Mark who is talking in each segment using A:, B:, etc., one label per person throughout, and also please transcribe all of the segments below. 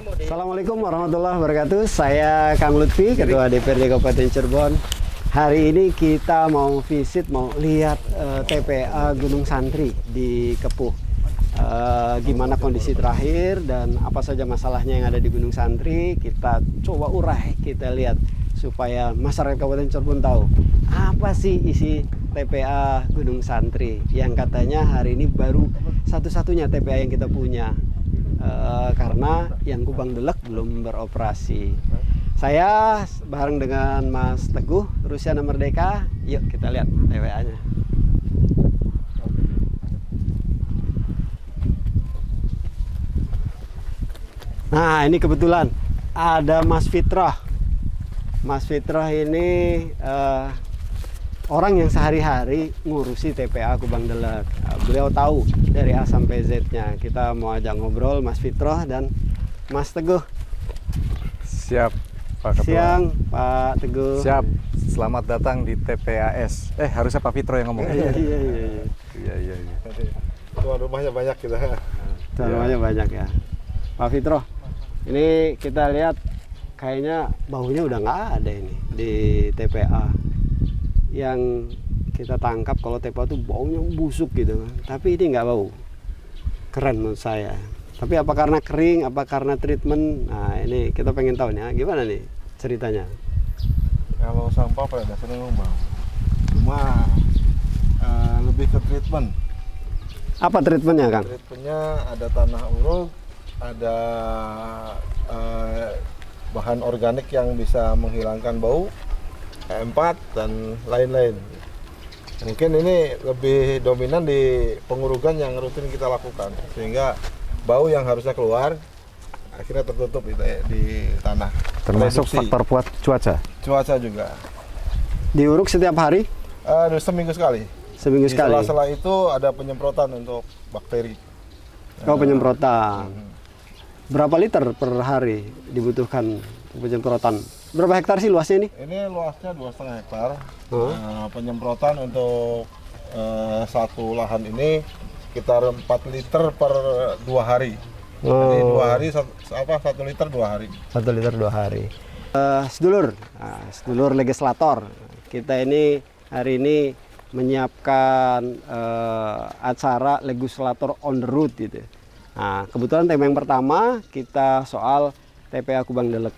A: Assalamualaikum warahmatullahi wabarakatuh. Saya Kang Lutfi, Ketua DPRD Kabupaten Cirebon. Hari ini kita mau visit, mau lihat TPA Gunung Santri di Kepuh. Gimana kondisi terakhir dan apa saja masalahnya yang ada di Gunung Santri. Kita coba urai, kita lihat supaya masyarakat Kabupaten Cirebon tahu apa sih isi TPA Gunung Santri yang katanya hari ini baru satu-satunya TPA yang kita punya. Karena yang Kubang Delek belum beroperasi. Saya bareng dengan Mas Teguh, Rusiana Merdeka. Yuk kita lihat TPA-nya. Nah, ini kebetulan ada Mas Fitroh. Mas Fitroh ini orang yang sehari-hari ngurusi TPA Kubang Delek. Beliau tahu dari A sampai Z-nya. Kita mau ajak ngobrol Mas Fitroh dan Mas Teguh.
B: Siap, Pak Ketua.
A: Siang, Pak Teguh.
B: Siap. Selamat datang di TPAS. Harusnya Pak Fitroh yang ngomong.
A: Iya.
C: Tuan rumahnya banyak kita.
A: Tuan rumahnya banyak ya. Pak Fitroh, ini kita lihat kayaknya baunya udah nggak ada ini di TPA. Yang kita tangkap kalau TPA tuh baunya busuk gitu kan. Tapi ini nggak bau. Keren menurut saya. Tapi apa karena kering, apa karena treatment? Nah ini kita pengen tahu nih, gimana nih ceritanya?
C: Kalau sampah pada dasarnya memang bau. Cuma lebih ke treatment.
A: Apa treatmentnya, Kang?
C: Treatmentnya ada tanah uruk, ada bahan organik yang bisa menghilangkan bau, E4 dan lain-lain. Mungkin ini lebih dominan di pengurugan yang rutin kita lakukan, sehingga bau yang harusnya keluar akhirnya tertutup di tanah.
B: Termasuk
C: Reduksi.
B: faktor kuat cuaca.
C: Cuaca juga.
A: Diuruk setiap hari?
C: Seminggu sekali.
A: Seminggu
C: Di
A: sekali?
C: sela-sela itu ada penyemprotan untuk bakteri.
A: Oh, penyemprotan. Berapa liter per hari dibutuhkan penyemprotan? Berapa hektar sih luasnya ini?
C: Ini luasnya 2,5 hektar. Penyemprotan untuk satu lahan ini sekitar 4 liter per 2 hari. Jadi 2 hari 1 liter 2 hari.
A: 1 liter 2 hari. Sedulur, sedulur legislator, kita ini hari ini menyiapkan acara legislator on the road gitu. Nah, kebetulan tema yang pertama kita soal TPA Kubang Delek.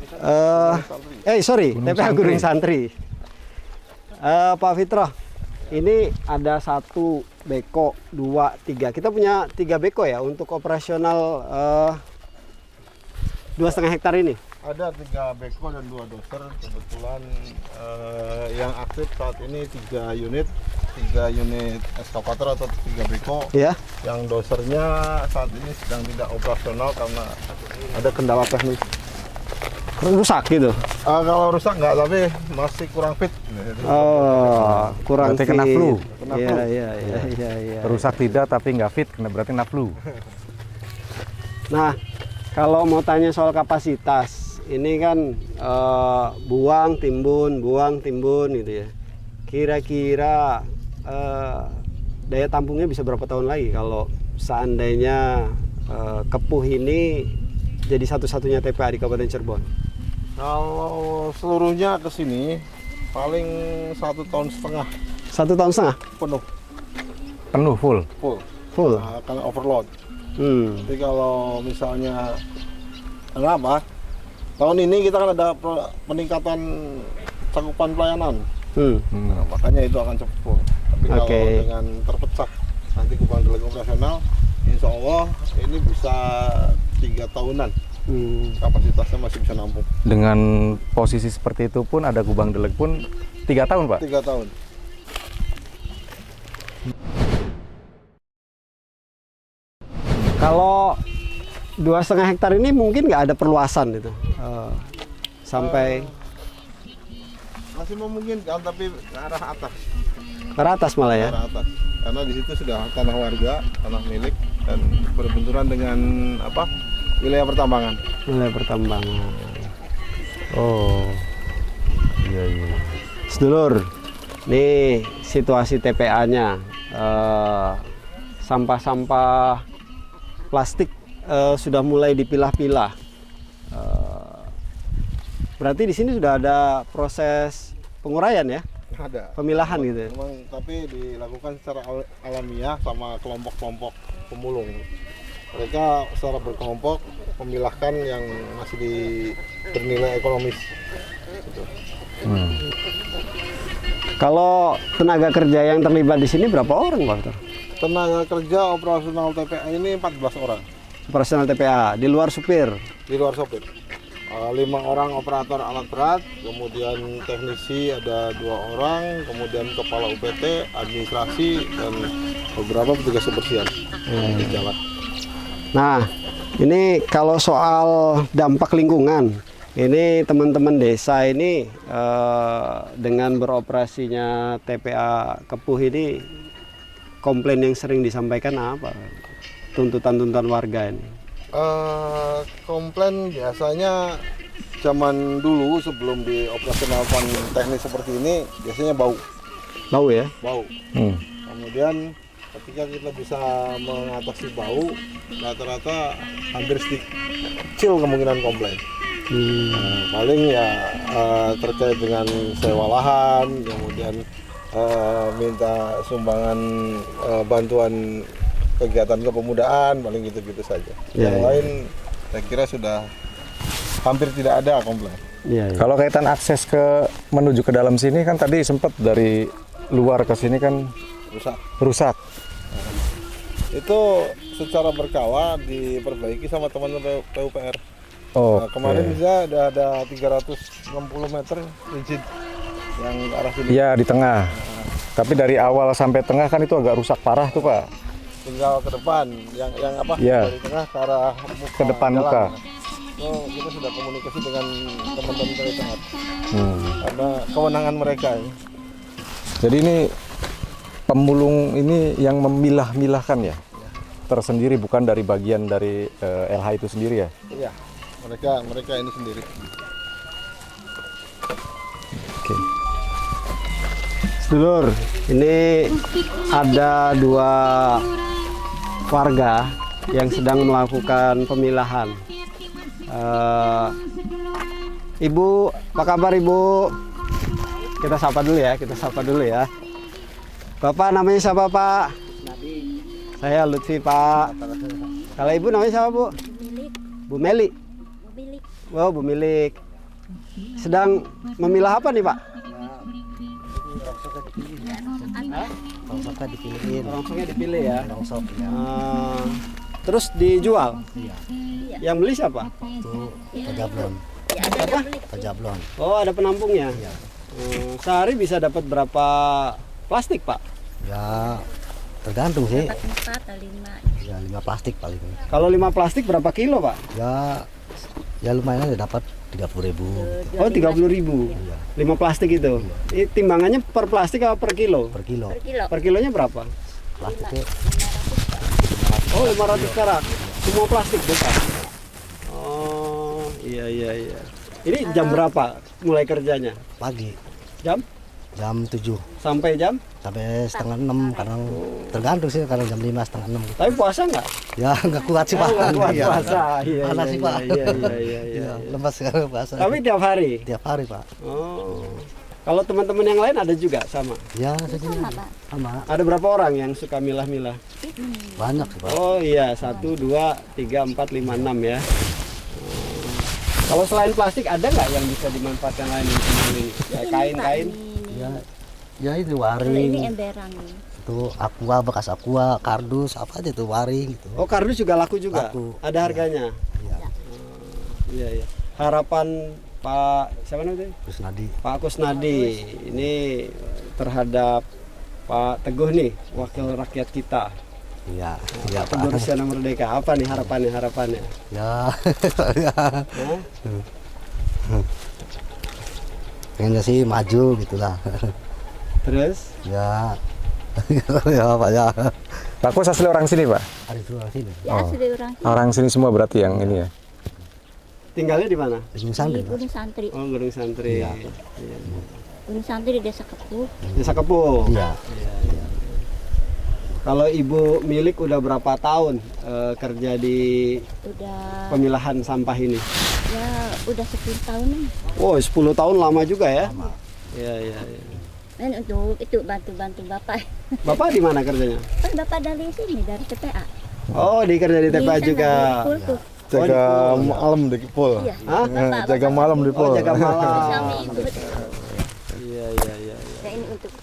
A: TPA Gunung Santri. Pak Fitroh, ini ada 1 beko, 2, 3. Kita punya 3 beko ya untuk operasional 2,5 hektar ini.
C: Ada 3 beko dan 2 doser. Kebetulan yang aktif saat ini 3 unit eskavator atau 3 beko.
A: Ya.
C: Yang dosernya saat ini sedang tidak operasional karena ada kendala teknis.
A: Rusak gitu.
C: Kalau rusak nggak, tapi masih kurang fit.
A: Oh, kurang
B: Berarti kena
A: fit.
B: flu.
A: Iya.
B: Rusak tidak tapi nggak fit, berarti kena flu.
A: Nah, kalau mau tanya soal kapasitas, ini kan buang timbun gitu ya. Kira-kira daya tampungnya bisa berapa tahun lagi kalau seandainya Kepuh ini jadi satu-satunya TPA di Kabupaten Cirebon?
C: Kalau seluruhnya ke sini paling 1,5 tahun.
A: 1,5 tahun?
B: Penuh full.
A: Full.
C: Karena overload. Jadi kalau misalnya kenapa? Tahun ini kita kan ada peningkatan cakupan pelayanan. Nah, makanya itu akan cepat full. Tapi kalau dengan terpecah nanti Kubang Delek operasional, insya Allah ini bisa 3 tahunan. Kapasitasnya masih bisa nampung.
B: Dengan posisi seperti itu pun ada Kubang Delek pun 3 tahun, Pak?
C: 3 tahun.
A: Kalau 2,5 hektar ini mungkin nggak ada perluasan itu sampai
C: masih memungkinkan, tapi ke arah atas.
A: ke atas malah ya.
C: Ke arah atas. Karena di situ sudah tanah warga, tanah milik, dan berbenturan dengan wilayah pertambangan.
A: Wilayah pertambangan.
B: Oh, iya.
A: Sedulur, nih situasi TPA-nya, sampah-sampah plastik sudah mulai dipilah-pilah. Berarti di sini sudah ada proses penguraian ya,
C: Ada.
A: pemilahan gitu ya?
C: Memang, tapi dilakukan secara alamiah sama kelompok-kelompok pemulung. Mereka secara berkelompok memilahkan yang masih bernilai ekonomis. Gitu.
A: Kalau tenaga kerja yang terlibat di sini berapa orang, Pak Victor?
C: Tenaga kerja operasional TPA ini 14 orang
A: Operasional TPA, di luar supir.
C: di luar sopir. 5 orang operator alat berat, kemudian teknisi ada 2 orang, kemudian kepala UPT, administrasi, dan beberapa petugas kebersihan di jalan.
A: Nah, ini kalau soal dampak lingkungan, ini teman-teman desa ini dengan beroperasinya TPA Kepuh ini, komplain yang sering disampaikan apa? Tuntutan-tuntutan warga ini.
C: Komplain biasanya zaman dulu sebelum dioperasionalkan teknis seperti ini biasanya bau.
A: Bau ya?
C: Bau. Kemudian ketika kita bisa mengatasi bau, rata-rata hampir kecil kemungkinan komplain. Paling ya terkait dengan sewa lahan, kemudian minta sumbangan bantuan kegiatan kepemudaan, paling gitu-gitu saja. Yang lain saya kira sudah hampir tidak ada komplain.
B: Kalau kaitan akses menuju ke dalam sini kan tadi sempat dari luar ke sini kan rusak.
C: Itu secara berkala diperbaiki sama teman-teman PUPR.
B: Oh,
C: kemarin bisa ada 360 meter rigid yang ke arah sini.
B: Iya, di tengah. Tapi dari awal sampai tengah kan itu agak rusak parah tuh, Pak.
C: Tinggal ke depan, yang apa?
B: Iya.
C: Dari tengah ke arah muka.
B: Ke depan
C: jalan.
B: muka.
C: Oh, kita sudah komunikasi dengan teman-teman dari tengah. Karena kewenangan mereka ini.
B: Jadi ini pemulung ini yang memilah-milahkan ya? Tersendiri, bukan dari bagian dari LH itu sendiri ya?
C: Iya, mereka ini sendiri.
B: Oke.
A: Sedulur, ini ada 2 warga yang sedang melakukan pemilahan. Ibu, apa kabar Ibu? Kita sapa dulu ya. Bapak namanya siapa Pak? Saya Lutfi Pak. Kalau Ibu namanya siapa Bu? Bu Meli. Oh, Bu Milik. Sedang memilah apa nih Pak?
D: Rongsoknya dipilihin.
A: Rongsoknya dipilih ya.
D: Rongsok ya.
A: Terus dijual.
D: Iya.
A: Yang beli siapa?
D: Itu Pajablon.
A: Apa?
D: Pajablon.
A: Oh, ada penampungnya.
D: Iya.
A: Sehari bisa dapat berapa plastik, Pak?
D: Ya tergantung sih.
E: 4 atau 5.
D: Ya 5 plastik paling.
A: Kalau 5 plastik berapa kilo, Pak?
D: Ya lumayan aja dapat 30.000.
A: Oh, 30.000. 5 plastik itu. Ini timbangannya per plastik atau per kilo?
D: Per kilo.
A: Per kilonya berapa?
D: Plastiknya
A: Oh, 500 karat. Semua plastik, bukan? Oh, iya. Ini jam berapa mulai kerjanya?
D: pagi
A: Jam?
D: jam 7
A: Sampai jam?
D: sampai setengah 6 kadang tergantung sih, kadang jam 5 setengah 6.
A: Tapi puasa nggak?
D: Ya nggak kuat sih Pak.
A: Nggak kuat
D: Iya.
A: puasa. Iya,
D: Panas sih Pak.
A: Iya.
D: Iya, lemas sekali puasa.
A: Tapi tiap hari?
D: Tiap hari Pak.
A: Oh. Kalau teman-teman yang lain ada juga sama?
D: Ya segini. Sama.
A: Ada berapa orang yang suka milah-milah?
D: Banyak sih Pak.
A: Oh iya, 1, 2, 3, 4, 5, 6 ya. Kalau selain plastik ada nggak yang bisa dimanfaatkan lain seperti ya, kain-kain?
D: Ya itu
E: Kalau ini
D: waring.
E: emberan nih.
D: Itu aqua, bekas aqua, kardus, apa aja tuh waring gitu.
A: Oh, kardus juga laku juga?
D: Laku.
A: Ada harganya?
D: Iya.
A: Iya. Harapan Pak, siapa namanya?
D: Terus Nadi.
A: Pak Kusnadi ini terhadap Pak Teguh nih, wakil rakyat kita.
D: Iya, iya Pak.
A: Teguh Rusiana Merdeka. Apa nih harapannya?
D: Ya.
A: Hah?
D: Pengennya sih maju gitulah.
A: Terus?
D: Ya. Ya Pak ya.
B: Pak Kus asli orang sini, Pak?
D: Ada itu orang sini.
E: Ya, sudah orang
B: Orang sini semua berarti yang ini ya?
A: Tinggalnya di mana?
D: Di santri.
E: di Gunung Santri.
A: Oh, Gunung Santri.
D: Iya.
E: Gunung Santri di Desa Kepuh.
A: Desa Kepuh.
D: Iya.
A: Kalau ibu milik udah berapa tahun kerja di
E: Udah
A: pemilahan sampah ini?
E: ya udah 10 tahun nih.
A: Oh, 10 tahun lama juga ya? Iya, iya, iya.
E: Dan untuk itu bantu-bantu bapak.
A: Bapak di mana kerjanya?
E: Kan bapak dari sini dari TPA.
A: Oh, di kerja di TPA
E: Di sana,
A: juga.
E: di Pul tuh.
C: Jaga malam di Pul.
E: Iya.
A: Hah?
C: Jaga malam di
A: Oh,
C: Pul.
A: jaga malam.
E: Suami ibu.
A: Iya, iya, iya.
E: Ya ini untuk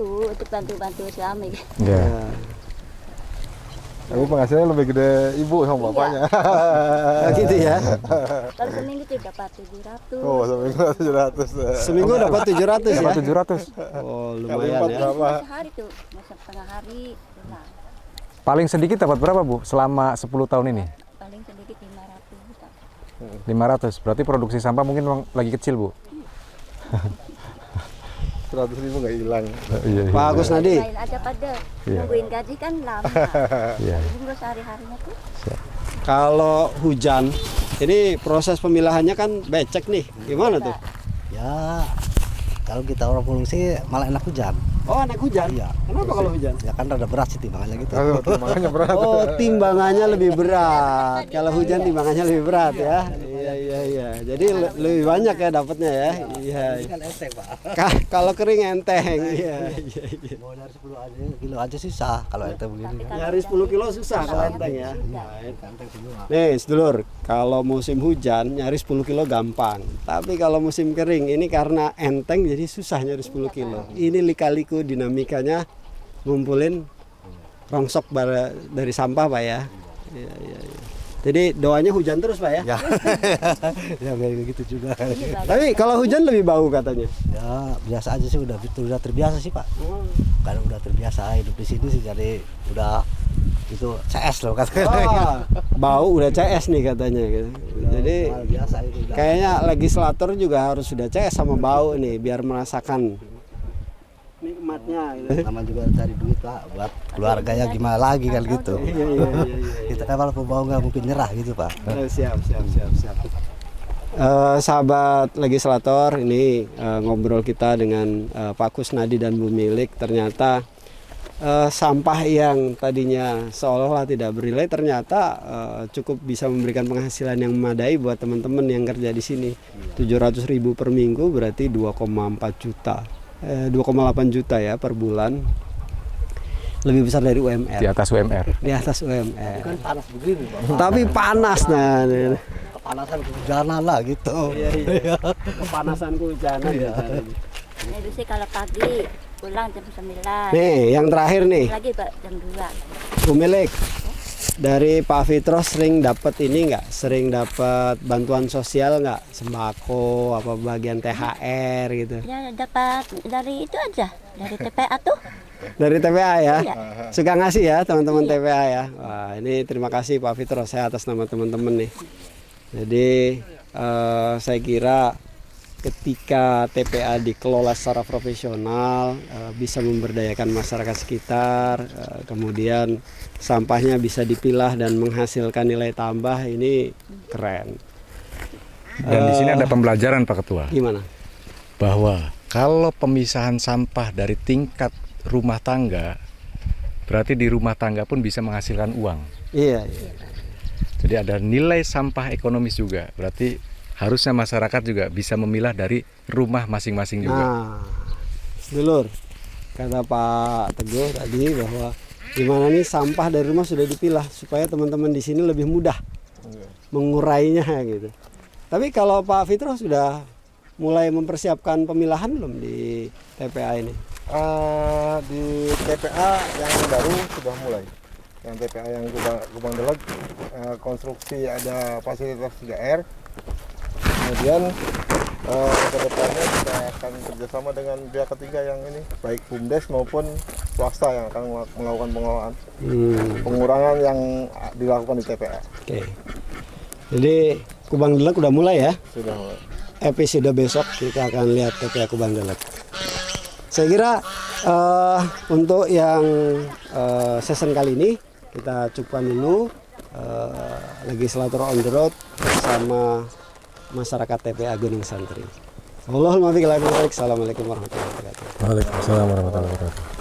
E: untuk bantu-bantu suami.
B: Ya.
A: Ya.
C: Tapi penghasilannya lebih gede ibu sama bapaknya.
A: Oh, gitu ya.
E: Kalau seminggu tuh dapat 700.
C: Oh, seminggu 700.
A: Seminggu dapat 700 ya?
B: Dapat 700.
A: Oh,
C: Kali
A: lumayan
C: empat
A: ya.
C: berapa?
E: Sehari tuh, masa setengah hari. Nah,
B: Paling sedikit dapat berapa, Bu, selama 10 tahun ini?
E: paling sedikit 500 juta.
B: 500. Berarti produksi sampah mungkin memang lagi kecil, Bu.
C: 100.000 nggak hilang.
B: Iya.
A: Pak Kusnadi.
E: Lain aja pada
B: Iya.
E: nungguin gaji kan lama.
B: Iya.
E: Nunggu sehari-harinya tuh.
A: Kalau hujan, ini proses pemilahannya kan becek nih. Gimana tuh?
D: Ya kalau kita orang pengungsi malah enak hujan.
A: Oh, naik hujan?
D: Iya.
A: Kenapa kalau hujan?
D: Ya kan rada berat sih timbangannya gitu.
C: Aduh, makanya berat.
A: Oh, timbangannya lebih berat. Kalau hujan timbangannya lebih berat ya. Iya, iya, iya. Jadi lebih banyak ya dapatnya ya. Iya.
D: Kan enteng Pak.
A: Kalau kering enteng. Iya, iya, iya.
D: Mau dari 10 kilo aja susah kalau enteng begini. kan.
A: Nyari 10 kilo susah kalau enteng ya.
D: Enteng semua.
A: Nih, sedulur, kalau musim hujan nyari 10 kilo gampang. Tapi kalau musim kering ini karena enteng jadi susah nyari 10 kilo. Ini lika-liku dinamikanya ngumpulin rongsok dari sampah, Pak ya. Iya, iya, iya. Jadi doanya hujan terus, Pak ya.
D: Ya. Ya kayak gitu juga.
A: Tapi kalau hujan lebih bau katanya.
D: Ya biasa aja sih udah terbiasa sih Pak. Karena udah terbiasa hidup di sini sih jadi udah itu CS loh katanya.
A: Wah, bau udah CS nih katanya gitu. Jadi
D: Biasa itu udah.
A: kayaknya legislator juga harus sudah CS sama bau nih biar merasakan nikmatnya gitu.
D: Nama juga cari duit Pak buat keluarganya gimana lagi kan gitu.
A: Iya, iya, iya, iya.
D: Kita kan kalau pembawa nggak mungkin nyerah gitu Pak.
A: Siap. Sahabat legislator, ini ngobrol kita dengan Pak Kusnadi dan Bu Milik. Ternyata sampah yang tadinya seolah-olah tidak bernilai ternyata cukup bisa memberikan penghasilan yang memadai buat teman-teman yang kerja di sini. 700.000 per minggu berarti 2,4 juta. 2,8 juta ya per bulan. Lebih besar dari UMR.
B: Di atas UMR.
A: Di atas UMR.
D: Kan panas begini Pak.
A: Tapi panas nah.
D: Kepanasan kehujanan lah gitu.
A: Iya. Kepanasan kehujanan.
E: Nah, itu sih kalau pagi pulang jam 9.
A: Nih, yang terakhir nih,
E: Lagi Pak jam 2.
A: Bu Milik. Dari Pak Fitro sering dapat ini nggak? Sering dapat bantuan sosial nggak? Sembako, apa bagian THR gitu?
E: Ya dapat dari itu aja, dari TPA tuh.
A: Dari TPA ya?
E: Iya.
A: Suka ngasih ya teman-teman TPA ya? Wah, ini terima kasih Pak Fitro, saya atas nama teman-teman nih. Jadi saya kira ketika TPA dikelola secara profesional, bisa memberdayakan masyarakat sekitar, kemudian sampahnya bisa dipilah dan menghasilkan nilai tambah, ini keren.
B: Dan di sini ada pembelajaran, Pak Ketua.
A: Gimana?
B: Bahwa kalau pemisahan sampah dari tingkat rumah tangga, berarti di rumah tangga pun bisa menghasilkan uang.
A: Iya, iya.
B: Jadi ada nilai sampah ekonomis juga. Berarti harusnya masyarakat juga bisa memilah dari rumah masing-masing juga.
A: Nah, dulur, kata Pak Teguh tadi bahwa gimana nih sampah dari rumah sudah dipilah supaya teman-teman di sini lebih mudah mengurainya gitu. Tapi kalau Pak Fitro sudah mulai mempersiapkan pemilahan belum di TPA ini?
C: Di TPA yang baru sudah mulai. Yang TPA yang Gubang Deleg, konstruksi ada fasilitas 3R. Kemudian ke depannya kita akan kerjasama dengan pihak ketiga yang ini, baik BUMDes maupun swasta yang akan melakukan pengelolaan pengurangan yang dilakukan di TPA.
A: Oke. Jadi Kubang Deleg udah mulai ya?
C: Sudah mulai.
A: Episode besok kita akan lihat TPA Kubang Deleg. Saya kira untuk yang season kali ini kita cukupkan dulu, legislator on the road bersama masyarakat TPA Gunung Santri. Assalamualaikum warahmatullahi wabarakatuh.
B: Waalaikumsalam warahmatullahi wabarakatuh.